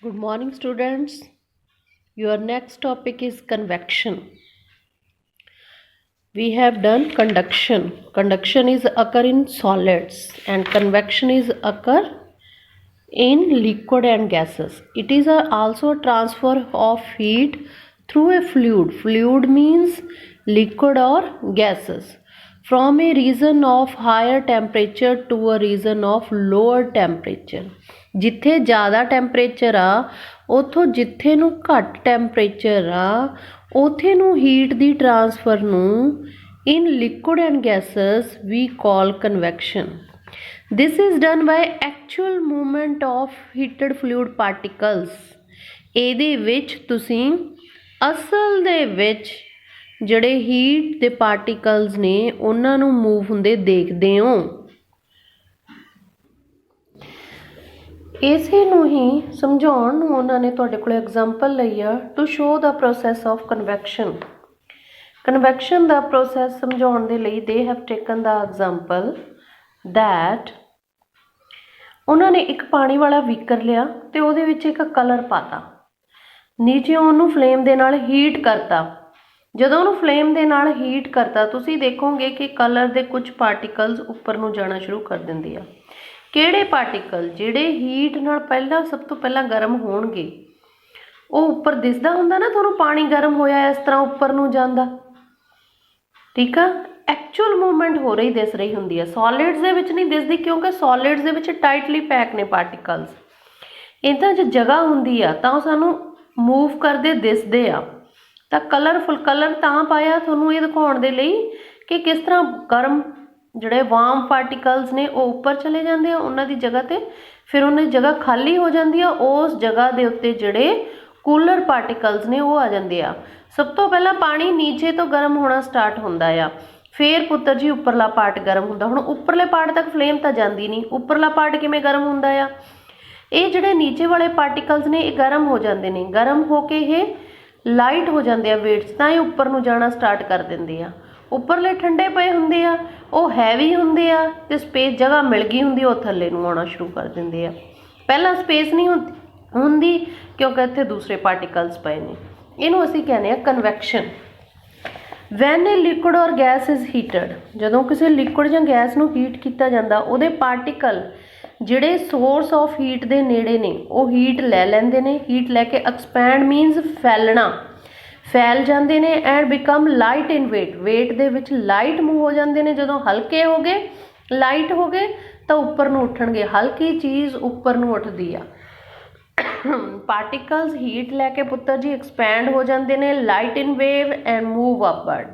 Good morning, students. Your next topic is convection. We have done conduction. Conduction is occur in solids and convection is occur in liquid and gases. It is also a transfer of heat through a fluid. Fluid means liquid or gases from a region of higher temperature to a region of lower temperature. ਜਿੱਥੇ ਜ਼ਿਆਦਾ temperature ਆ ਉੱਥੋਂ ਜਿੱਥੇ ਨੂੰ ਘੱਟ temperature ਆ ਉੱਥੇ ਨੂੰ ਹੀਟ ਦੀ ਟਰਾਂਸਫਰ ਨੂੰ in liquid and gases we call convection. This is done by actual movement of heated fluid particles. ਇਹਦੇ ਵਿੱਚ ਤੁਸੀਂ ਅਸਲ ਦੇ ਵਿੱਚ ਜਿਹੜੇ ਹੀਟ ਦੇ ਪਾਰਟੀਕਲਸ ਨੇ ਉਹਨਾਂ ਨੂੰ ਮੂਵ ਹੁੰਦੇ ਦੇਖਦੇ ਹੋ. ਇਸੇ ਨੂੰ ਹੀ ਸਮਝਾਉਣ ਨੂੰ ਉਹਨਾਂ ਨੇ ਤੁਹਾਡੇ ਕੋਲ ਐਗਜ਼ਾਮਪਲ ਲਈ ਆ to show the process of convection. Convection ਦਾ ਪ੍ਰੋਸੈਸ ਸਮਝਾਉਣ ਦੇ ਲਈ they have taken the example that ਉਹਨਾਂ ਨੇ ਇੱਕ ਪਾਣੀ ਵਾਲਾ ਬੀਕਰ ਲਿਆ ਅਤੇ ਉਹਦੇ ਵਿੱਚ ਇੱਕ ਕਲਰ ਪਾਤਾ, ਨੀਚੇ ਉਹਨੂੰ ਫਲੇਮ ਦੇ ਨਾਲ ਹੀਟ ਕਰਤਾ. ਜਦੋਂ ਉਹਨੂੰ ਫਲੇਮ ਦੇ ਨਾਲ ਹੀਟ ਕਰਤਾ ਤੁਸੀਂ ਦੇਖੋਗੇ ਕਿ ਕਲਰ ਦੇ ਕੁਝ ਪਾਰਟੀਕਲਸ ਉੱਪਰ ਨੂੰ ਜਾਣਾ ਸ਼ੁਰੂ ਕਰ ਦਿੰਦੇ ਆ. ਕਿਹੜੇ ਪਾਰਟੀਕਲ? ਜਿਹੜੇ ਹੀਟ ਨਾਲ ਪਹਿਲਾਂ ਸਭ ਤੋਂ ਪਹਿਲਾਂ ਗਰਮ ਹੋਣਗੇ ਉਹ ਉੱਪਰ ਦਿਸਦਾ ਹੁੰਦਾ ਨਾ ਤੁਹਾਨੂੰ, ਪਾਣੀ ਗਰਮ ਹੋਇਆ ਇਸ ਤਰ੍ਹਾਂ ਉੱਪਰ ਨੂੰ ਜਾਂਦਾ, ਠੀਕ ਆ. ਐਕਚੁਅਲ ਮੂਵਮੈਂਟ ਹੋ ਰਹੀ ਦਿਸ ਰਹੀ ਹੁੰਦੀ ਹੈ, ਸੋਲਿਡਸ ਦੇ ਵਿੱਚ ਨਹੀਂ ਦਿਸਦੀ ਕਿਉਂਕਿ ਸੋਲਿਡਸ ਦੇ ਵਿੱਚ ਟਾਈਟਲੀ ਪੈਕ ਨੇ ਪਾਰਟੀਕਲਸ. ਇਹਨਾਂ 'ਚ ਜਗ੍ਹਾ ਹੁੰਦੀ ਆ ਤਾਂ ਉਹ ਸਾਨੂੰ ਮੂਵ ਕਰਦੇ ਦਿਸਦੇ ਆ. ਤਾਂ ਕਲਰਫੁਲ ਕਲਰ ਤਾਂ ਪਾਇਆ ਤੁਹਾਨੂੰ ਇਹ ਦਿਖਾਉਣ ਦੇ ਲਈ ਕਿ ਕਿਸ ਤਰ੍ਹਾਂ ਗਰਮ ਜਿਹੜੇ ਵਾਰਮ ਪਾਰਟੀਕਲਸ ਨੇ ਉਹ ਉੱਪਰ ਚਲੇ ਜਾਂਦੇ ਆ ਉਹਨਾਂ ਦੀ ਜਗ੍ਹਾ 'ਤੇ, ਫਿਰ ਉਹਨਾਂ ਦੀ ਜਗ੍ਹਾ ਖਾਲੀ ਹੋ ਜਾਂਦੀ ਆ, ਉਸ ਜਗ੍ਹਾ ਦੇ ਉੱਤੇ ਜਿਹੜੇ ਕੂਲਰ ਪਾਰਟੀਕਲਸ ਨੇ ਉਹ ਆ ਜਾਂਦੇ ਆ. ਸਭ ਤੋਂ ਪਹਿਲਾਂ ਪਾਣੀ ਨੀਚੇ ਤੋਂ ਗਰਮ ਹੋਣਾ ਸਟਾਰਟ ਹੁੰਦਾ ਆ, ਫਿਰ ਪੁੱਤਰ ਜੀ ਉੱਪਰਲਾ ਪਾਰਟ ਗਰਮ ਹੁੰਦਾ. ਹੁਣ ਉੱਪਰਲੇ ਪਾਰਟ ਤੱਕ ਫਲੇਮ ਤਾਂ ਜਾਂਦੀ ਨਹੀਂ, ਉੱਪਰਲਾ ਪਾਰਟ ਕਿਵੇਂ ਗਰਮ ਹੁੰਦਾ ਆ? ਇਹ ਜਿਹੜੇ ਨੀਚੇ ਵਾਲੇ ਪਾਰਟੀਕਲਸ ਨੇ ਇਹ ਗਰਮ ਹੋ ਜਾਂਦੇ ਨੇ, ਗਰਮ ਹੋ ਕੇ ਇਹ ਲਾਈਟ ਹੋ ਜਾਂਦੇ ਆ ਵੇਟ 'ਚ, ਤਾਂ ਇਹ ਉੱਪਰ ਨੂੰ ਜਾਣਾ ਸਟਾਰਟ ਕਰ ਦਿੰਦੇ ਆ. ਉੱਪਰਲੇ ਠੰਡੇ ਪਏ ਹੁੰਦੇ ਆ, ਉਹ ਹੈਵੀ ਹੁੰਦੇ ਆ ਅਤੇ ਸਪੇਸ ਜਗ੍ਹਾ ਮਿਲ ਗਈ ਹੁੰਦੀ ਉਹ ਥੱਲੇ ਨੂੰ ਆਉਣਾ ਸ਼ੁਰੂ ਕਰ ਦਿੰਦੇ ਆ. ਪਹਿਲਾਂ ਸਪੇਸ ਨਹੀਂ ਹੁੰਦੀ ਕਿਉਂਕਿ ਇੱਥੇ ਦੂਸਰੇ ਪਾਰਟੀਕਲਸ ਪਏ ਨੇ. ਇਹਨੂੰ ਅਸੀਂ ਕਹਿੰਦੇ ਆ ਕਨਵੈਕਸ਼ਨ. ਵੈਨ ਏ ਲਿਕੁਇਡ ਔਰ ਗੈਸ ਇਜ਼ ਹੀਟਡ, ਜਦੋਂ ਕਿਸੇ ਲਿਕੁਇਡ ਜਾਂ ਗੈਸ ਨੂੰ ਹੀਟ ਕੀਤਾ ਜਾਂਦਾ ਉਹਦੇ ਪਾਰਟੀਕਲ ਜਿਹੜੇ ਸੋਰਸ ਆਫ ਹੀਟ ਦੇ ਨੇੜੇ ਨੇ ਉਹ ਹੀਟ ਲੈ ਲੈਂਦੇ ਨੇ. ਹੀਟ ਲੈ ਕੇ ਐਕਸਪੈਂਡ ਮੀਨਸ ਫੈਲਣਾ, ਫੈਲ ਜਾਂਦੇ ਨੇ and become light in weight. Weight ਦੇ ਵਿੱਚ ਲਾਈਟ ਮੂਵ ਹੋ ਜਾਂਦੇ ਨੇ. ਜਦੋਂ ਹਲਕੇ ਹੋ ਗਏ, ਲਾਈਟ ਹੋ ਗਏ ਤਾਂ ਉੱਪਰ ਨੂੰ ਉੱਠਣਗੇ. ਹਲਕੀ ਚੀਜ਼ ਉੱਪਰ ਨੂੰ ਉੱਠਦੀ ਆ. ਪਾਰਟੀਕਲਸ ਹੀਟ ਲੈ ਕੇ ਪੁੱਤਰ ਜੀ ਐਕਸਪੈਂਡ ਹੋ ਜਾਂਦੇ ਨੇ, light in wave and move upward.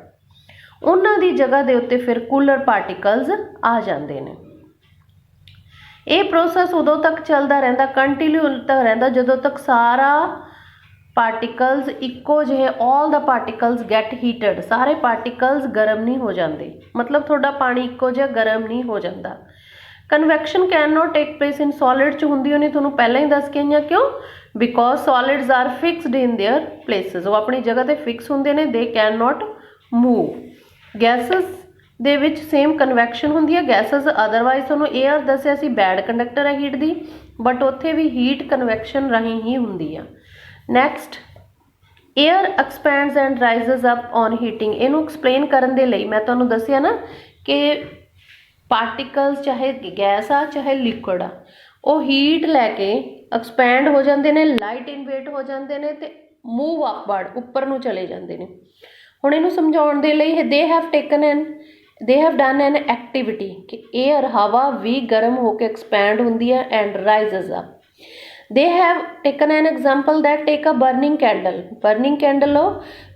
ਉਹਨਾਂ ਦੀ ਜਗ੍ਹਾ ਦੇ ਉੱਤੇ ਫਿਰ ਕੂਲਰ ਪਾਰਟੀਕਲਸ ਆ ਜਾਂਦੇ ਨੇ. ਇਹ ਪ੍ਰੋਸੈਸ ਉਦੋਂ ਤੱਕ ਚੱਲਦਾ ਰਹਿੰਦਾ, ਕੰਟੀਨਿਊ ਤੱਕ ਰਹਿੰਦਾ ਜਦੋਂ ਤੱਕ ਸਾਰਾ ਪਾਰਟੀਕਲਸ ਇੱਕੋ ਜਿਹੇ, ਆਲ ਦਾ ਪਾਰਟੀਕਲਸ ਗੈਟ ਹੀਟਡ, ਸਾਰੇ ਪਾਰਟੀਕਲਸ ਗਰਮ ਨਹੀਂ ਹੋ ਜਾਂਦੇ. ਮਤਲਬ ਤੁਹਾਡਾ ਪਾਣੀ ਇੱਕੋ ਜਿਹਾ ਗਰਮ ਨਹੀਂ ਹੋ ਜਾਂਦਾ. Conviction can note take place in solid 'ਚ ਹੁੰਦੀ ਉਹਨੇ ਤੁਹਾਨੂੰ ਪਹਿਲਾਂ ਹੀ ਦੱਸ ਕੇ ਆਈਆਂ. ਕਿਉਂ? Because solids are fixed in their places, ਉਹ ਆਪਣੀ ਜਗ੍ਹਾ 'ਤੇ ਫਿਕਸ ਹੁੰਦੇ ਨੇ, they can note move. Gases ਦੇ ਵਿੱਚ ਸੇਮ ਕਨਵੈਕਸ਼ਨ ਹੁੰਦੀ ਹੈ. ਗੈਸਸ ਅਦਰਵਾਈਜ਼ ਤੁਹਾਨੂੰ ਏਅਰ ਦੱਸਿਆ ਸੀ ਬੈਡ ਕੰਡਕਟਰ ਹੈ ਹੀਟ ਦੀ, ਬਟ ਉੱਥੇ ਵੀ ਹੀਟ ਕਨਵੈਕਸ਼ਨ ਰਾਹੀਂ ਹੀ ਹੁੰਦੀ ਆ. Next, air expands and rises up on heating. ਇਹਨੂੰ ਐਕਸਪਲੇਨ ਕਰਨ ਦੇ ਲਈ ਮੈਂ ਤੁਹਾਨੂੰ ਦੱਸਿਆ ਨਾ ਕਿ ਪਾਰਟੀਕਲਸ ਚਾਹੇ ਗੈਸ ਆ ਚਾਹੇ ਲਿਕੁਇਡ ਆ, ਉਹ ਹੀਟ ਲੈ ਕੇ ਐਕਸਪੈਂਡ ਹੋ ਜਾਂਦੇ ਨੇ, ਲਾਈਟ ਇਨ ਵੇਟ ਹੋ ਜਾਂਦੇ ਨੇ ਅਤੇ ਮੂਵ ਅਪਵਰਡ, ਉੱਪਰ ਨੂੰ ਚਲੇ ਜਾਂਦੇ ਨੇ. ਹੁਣ ਇਹਨੂੰ ਸਮਝਾਉਣ ਦੇ ਲਈ they have done an activity ਕਿ ਏਅਰ ਹਵਾ ਵੀ ਗਰਮ ਹੋ ਕੇ ਐਕਸਪੈਂਡ ਹੁੰਦੀ ਹੈ and rises up. They have taken an example that take a burning candle. Burning candle low,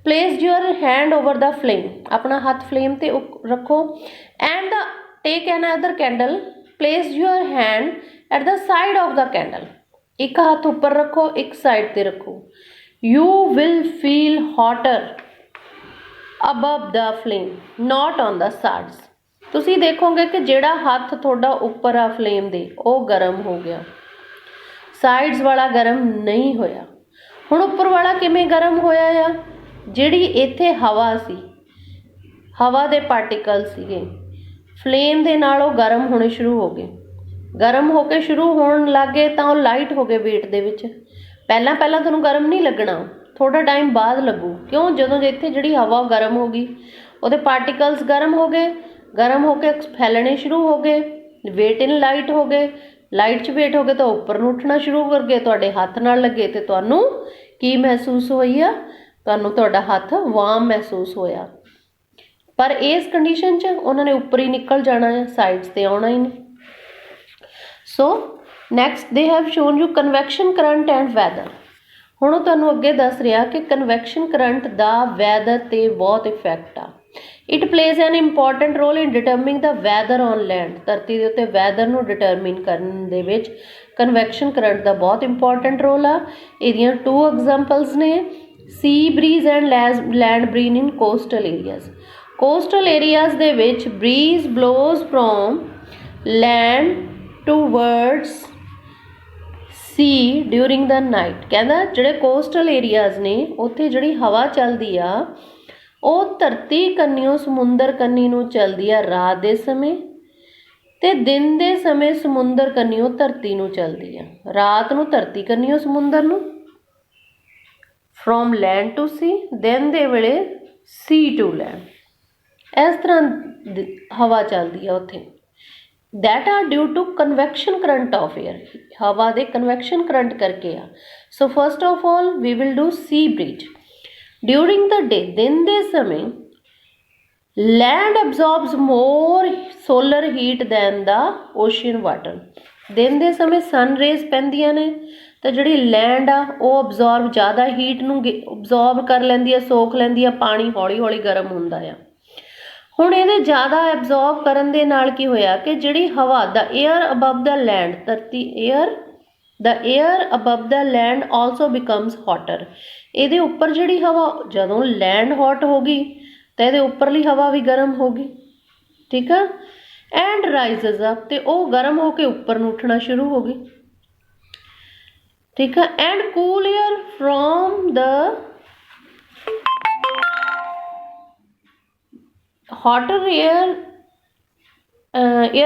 place your hand over the flame. अपना हाथ flame ते रखो and take another candle. Place your hand at the side of the candle. एक हाथ ऊपर रखो, एक side ते रखो. You will feel hotter above the flame, not on the sides. ਤੁਸੀਂ ਦੇਖੋਗੇ ਕਿ ਜਿਹੜਾ ਹੱਥ ਤੁਹਾਡਾ ਉੱਪਰ ਆ ਫਲੇਮ ਦੇ ਉਹ ਗਰਮ ਹੋ ਗਿਆ, ਸਾਈਡਸ ਵਾਲਾ ਗਰਮ ਨਹੀਂ ਹੋਇਆ. ਹੁਣ ਉੱਪਰ ਵਾਲਾ ਕਿਵੇਂ ਗਰਮ ਹੋਇਆ ਆ? ਜਿਹੜੀ ਇੱਥੇ ਹਵਾ ਸੀ, ਹਵਾ ਦੇ ਪਾਰਟੀਕਲ ਸੀਗੇ, ਫਲੇਮ ਦੇ ਨਾਲ ਉਹ ਗਰਮ ਹੋਣੇ ਸ਼ੁਰੂ ਹੋ ਗਏ. ਗਰਮ ਹੋ ਕੇ ਸ਼ੁਰੂ ਹੋਣ ਲੱਗ ਗਏ ਤਾਂ ਉਹ ਲਾਈਟ ਹੋ ਗਏ ਵੇਟ ਦੇ ਵਿੱਚ. ਪਹਿਲਾਂ ਪਹਿਲਾਂ ਤੁਹਾਨੂੰ ਗਰਮ ਨਹੀਂ ਲੱਗਣਾ, ਥੋੜਾ ਟਾਈਮ ਬਾਅਦ ਲੱਗੂ। ਕਿਉਂ? ਜਦੋਂ ਇੱਥੇ ਜਿਹੜੀ ਹਵਾ ਗਰਮ ਹੋ ਗਈ, ਉਹਦੇ ਪਾਰਟੀਕਲਸ ਗਰਮ ਹੋ ਗਏ, ਗਰਮ ਹੋ ਕੇ ਫੈਲਣੇ ਸ਼ੁਰੂ ਹੋ ਗਏ, ਵੇਟ ਇਨ ਲਾਈਟ ਹੋ ਗਏ, ਲਾਈਟ 'ਚ ਵੇਟ ਹੋ ਗਏ ਤਾਂ ਉੱਪਰ ਨੂੰ ਉੱਠਣਾ ਸ਼ੁਰੂ ਕਰ ਗਏ, ਤੁਹਾਡੇ ਹੱਥ ਨਾਲ ਲੱਗੇ ਤੇ ਤੁਹਾਨੂੰ ਕੀ ਮਹਿਸੂਸ ਹੋਈ ਆ? ਤੁਹਾਨੂੰ ਤੁਹਾਡਾ ਹੱਥ ਵਾਰਮ ਮਹਿਸੂਸ ਹੋਇਆ। ਪਰ ਇਸ ਕੰਡੀਸ਼ਨ 'ਚ ਉਹਨਾਂ ਨੇ ਉੱਪਰ ਹੀ ਨਿਕਲ ਜਾਣਾ ਹੈ, ਸਾਈਡਸ ਤੇ ਆਉਣਾ ਹੀ ਨਹੀਂ। So next they have shown you conviction current and weather. ਹੁਣ ਉਹ ਤੁਹਾਨੂੰ ਅੱਗੇ ਦੱਸ ਰਿਹਾ ਕਿ ਕਨਵੈਕਸ਼ਨ ਕਰੰਟ ਦਾ ਵੈਦਰ ਤੇ ਬਹੁਤ ਇਫੈਕਟ ਆ। It plays an important role in determining the weather on land. ਧਰਤੀ ਦੇ ਉੱਤੇ ਵੈਦਰ ਨੂੰ ਡਿਟਰਮਿਨ ਕਰਨ ਦੇ ਵਿੱਚ ਕਨਵੈਕਸ਼ਨ ਕਰੰਟ ਦਾ ਬਹੁਤ ਇੰਪੋਰਟੈਂਟ ਰੋਲ ਆ। ਇਹਦੀਆਂ 2 ਐਗਜ਼ਾਮਪਲਸ ਨੇ, sea breeze and land breeze in coastal areas. Coastal areas ਦੇ ਵਿੱਚ breeze blows from land towards sea during the night. ਕਹਿੰਦਾ ਜਿਹੜੇ ਕੋਸਟਲ ਏਰੀਆਜ਼ ਨੇ ਉੱਥੇ ਜਿਹੜੀ ਹਵਾ ਚੱਲਦੀ ਆ ਉਹ ਧਰਤੀ ਕੰਨਿਓ ਸਮੁੰਦਰ ਕੰਨੀ ਨੂੰ ਚੱਲਦੀ ਆ ਰਾਤ ਦੇ ਸਮੇਂ, ਤੇ ਦਿਨ ਦੇ ਸਮੇਂ ਸਮੁੰਦਰ ਕੰਨਿਓ ਧਰਤੀ ਨੂੰ ਚੱਲਦੀ ਆ। ਰਾਤ ਨੂੰ ਧਰਤੀ ਕੰਨਿਓ ਸਮੁੰਦਰ ਨੂੰ, ਫਰੋਮ ਲੈਂਡ ਟੂ ਸੀ, ਦਿਨ ਦੇ ਵੇਲੇ ਸੀ ਟੂ ਲੈਂਡ। ਇਸ ਤਰ੍ਹਾਂ ਹਵਾ ਚੱਲਦੀ ਆ ਉੱਥੇ। that are due to convection current of air। ਹਵਾ ਦੇ convection current ਕਰਕੇ ਆ। so first of all we will do sea breeze। during the day, ਦਿਨ ਦੇ ਸਮੇਂ land absorbs more solar heat than the ocean water। ਦਿਨ ਦੇ ਸਮੇਂ sun rays ਪੈਂਦੀਆਂ ਨੇ ਤਾਂ ਜਿਹੜੀ ਲੈਂਡ ਆ ਉਹ absorb ਜ਼ਿਆਦਾ ਹੀਟ ਨੂੰ absorb ਕਰ ਲੈਂਦੀ ਆ, ਸੋਖ ਲੈਂਦੀ ਆ, ਪਾਣੀ ਹੌਲੀ ਹੌਲੀ ਗਰਮ ਹੁੰਦਾ ਆ। ਹੁਣ ਇਹਦੇ ਜ਼ਿਆਦਾ ਐਬਜ਼ੋਰਬ ਕਰਨ ਦੇ ਨਾਲ ਕੀ ਹੋਇਆ ਕਿ ਜਿਹੜੀ ਹਵਾ ਦਾ ਏਅਰ ਅਬਵ ਦਾ ਲੈਂਡ, ਧਰਤੀ ਏਅਰ ਅਬਵ ਦਾ ਲੈਂਡ ਆਲਸੋ ਬਿਕਮਸ ਹੌਟਰ। ਇਹਦੇ ਉੱਪਰ ਜਿਹੜੀ ਹਵਾ, ਜਦੋਂ ਲੈਂਡ ਹੌਟ ਹੋ ਗਈ ਤਾਂ ਇਹਦੇ ਉੱਪਰਲੀ ਹਵਾ ਵੀ ਗਰਮ ਹੋ ਗਈ, ਠੀਕ ਆ। ਐਂਡ ਰਾਈਜ਼ਸ ਅਪ, ਤੇ ਉਹ ਗਰਮ ਹੋ ਕੇ ਉੱਪਰ ਨੂੰ ਉੱਠਣਾ ਸ਼ੁਰੂ ਹੋ ਗਈ, ਠੀਕ ਆ। And cool air from the hotter air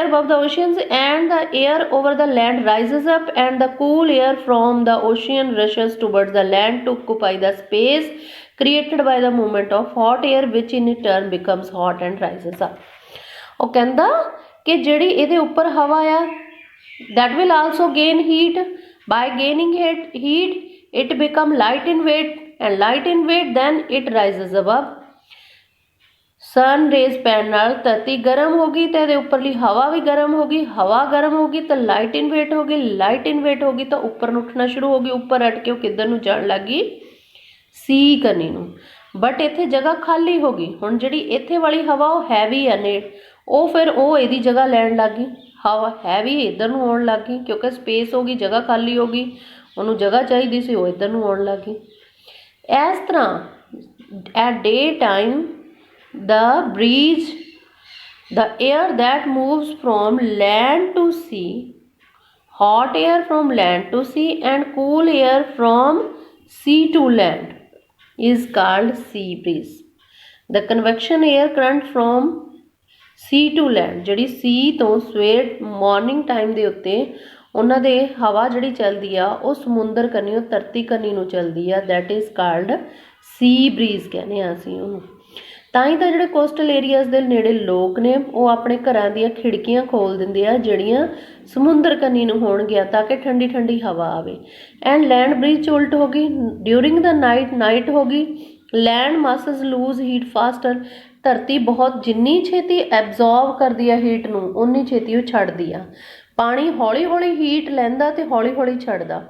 above the oceans and the air over the land rises up, and the cool air from the ocean rushes towards the land to occupy the space created by the movement of hot air, which in turn becomes hot and rises up। ਉਹ ਕਹਿੰਦਾ ਕਿ ਜਿਹੜੀ ਇਹਦੇ ਉੱਪਰ ਹਵਾ ਆ that will also gain heat। by gaining heat it become light in weight, and light in weight then it rises above। Sun rays पैन नाल धरती गर्म हो गई तो ये उपरली हवा भी गर्म हो गई, हवा गर्म हो गई तो लाइट इन वेट हो गई, लाइट इन वेट हो गई तो उपर ਨੂੰ ਉੱਠਣਾ शुरू हो गई, उपर अट के किधर ਨੂੰ जान लग गई सी कनी ਨੂੰ। बट इत्थे जगह खाली हो गई। हुण जिहड़ी इत्थे वाली हवा वो हैवी है ने, वो फिर वो इहदी जगह लैण लग गई, हवा हैवी इधर ਨੂੰ आउण लग गई क्योंकि स्पेस हो गई, जगह खाली हो गई, ਉਹਨੂੰ जगह चाहिए सी, वो इधर ਨੂੰ आउण लग गई। इस तरह at day time the breeze, the air that moves from land to sea, hot air from land to sea and cool air from sea to land is called sea breeze। the convection air current from sea to land, ਜਿਹੜੀ sea ਤੋਂ ਸਵੇਰ morning time ਦੇ ਉੱਤੇ ਉਹਨਾਂ ਦੇ ਹਵਾ ਜਿਹੜੀ ਚੱਲਦੀ ਆ ਉਹ ਸਮੁੰਦਰ ਕੰਨੀਓ ਧਰਤੀ ਕੰਨੀ ਨੂੰ ਚੱਲਦੀ ਆ, that is called sea breeze ਕਹਿੰਦੇ ਆ ਅਸੀਂ ਉਹਨੂੰ। ਤਾਂ ਹੀ ਤਾਂ ਜਿਹੜੇ ਕੋਸਟਲ ਏਰੀਆਜ਼ ਦੇ ਨੇੜੇ ਲੋਕ ਨੇ ਉਹ ਆਪਣੇ ਘਰਾਂ ਦੀਆਂ ਖਿੜਕੀਆਂ ਖੋਲ ਦਿੰਦੇ ਆ ਜਿਹੜੀਆਂ ਸਮੁੰਦਰ ਕੰਨੀ ਨੂੰ ਹੋਣਗੀਆਂ ਤਾਂ ਕਿ ਠੰਡੀ ਠੰਡੀ ਹਵਾ ਆਵੇ। ਐਂਡ ਲੈਂਡ ਬ੍ਰੀਜ਼ 'ਚ ਉਲਟ ਹੋ ਗਈ, ਡਿਊਰਿੰਗ ਦਾ ਨਾਈਟ ਹੋ ਗਈ, land masses lose heat faster. ਧਰਤੀ ਬਹੁਤ ਜਿੰਨੀ ਛੇਤੀ ਐਬਜ਼ੋਰਬ ਕਰਦੀ ਆ ਹੀਟ ਨੂੰ ਉਨੀ ਛੇਤੀ ਉਹ ਛੱਡਦੀ ਆ। ਪਾਣੀ ਹੌਲੀ ਹੌਲੀ ਹੀਟ ਲੈਂਦਾ ਤੇ ਹੌਲੀ ਹੌਲੀ ਛੱਡਦਾ।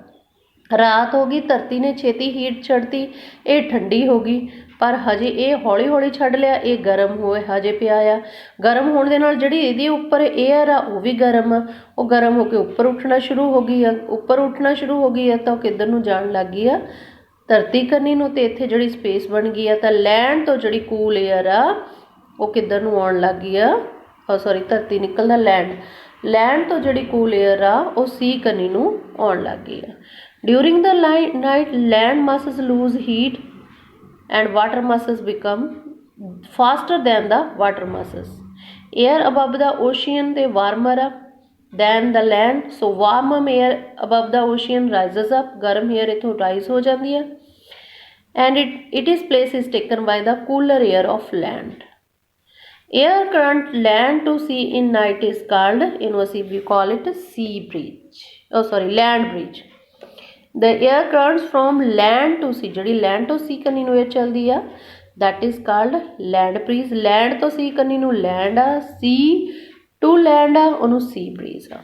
ਰਾਤ ਹੋ ਗਈ, ਧਰਤੀ ਨੇ ਛੇਤੀ ਹੀਟ ਛੱਡਤੀ, ਇਹ ਠੰਡੀ ਹੋ ਗਈ, ਪਰ ਹਜੇ ਇਹ ਹੌਲੀ ਹੌਲੀ ਛੱਡ ਲਿਆ, ਇਹ ਗਰਮ ਹੋਏ ਹਜੇ ਪਿਆ ਆ। ਗਰਮ ਹੋਣ ਦੇ ਨਾਲ ਜਿਹੜੀ ਇਹਦੇ ਉੱਪਰ ਏਅਰ ਆ ਉਹ ਵੀ ਗਰਮ ਆ, ਉਹ ਗਰਮ ਹੋ ਕੇ ਉੱਪਰ ਉੱਠਣਾ ਸ਼ੁਰੂ ਹੋ ਗਈ ਆ, ਉੱਪਰ ਉੱਠਣਾ ਸ਼ੁਰੂ ਹੋ ਗਈ ਆ ਤਾਂ ਉਹ ਕਿੱਧਰ ਨੂੰ ਜਾਣ ਲੱਗ ਗਈ ਆ ਧਰਤੀ ਕੰਨੀ ਨੂੰ। ਤੇ ਇੱਥੇ ਜਿਹੜੀ ਸਪੇਸ ਬਣ ਗਈ ਆ ਤਾਂ ਲੈਂਡ ਤੋਂ ਜਿਹੜੀ ਕੂਲ ਏਅਰ ਆ ਉਹ ਕਿੱਧਰ ਨੂੰ ਆਉਣ ਲੱਗ ਗਈ ਆ, ਸੌਰੀ ਧਰਤੀ ਨਿਕਲਦਾ ਲੈਂਡ ਤੋਂ ਜਿਹੜੀ ਕੂਲ ਏਅਰ ਆ ਉਹ ਸੀ ਕੰਨੀ ਨੂੰ ਆਉਣ ਲੱਗ ਗਈ ਆ। During the night land masses lose heat and water masses become faster than the water masses। air above the ocean ਤੇ warmer ਆ than the land. So warm air above the ocean rises up. गर्म air इथों rise हो जाती है. And its place is taken by the cooler air of land. Air current land to sea in night is called, we call it sea breeze. Oh sorry, land breeze. The air currents from land to sea, ਜਿਹੜੀ land to sea ਕੰਨੀ ਨੂੰ air ਚੱਲਦੀ ਆ, that is called land breeze. land ਤੋਂ sea ਕੰਨੀ ਨੂੰ land ਆ, sea to land ਆ, ਉਹਨੂੰ sea breeze ਆ.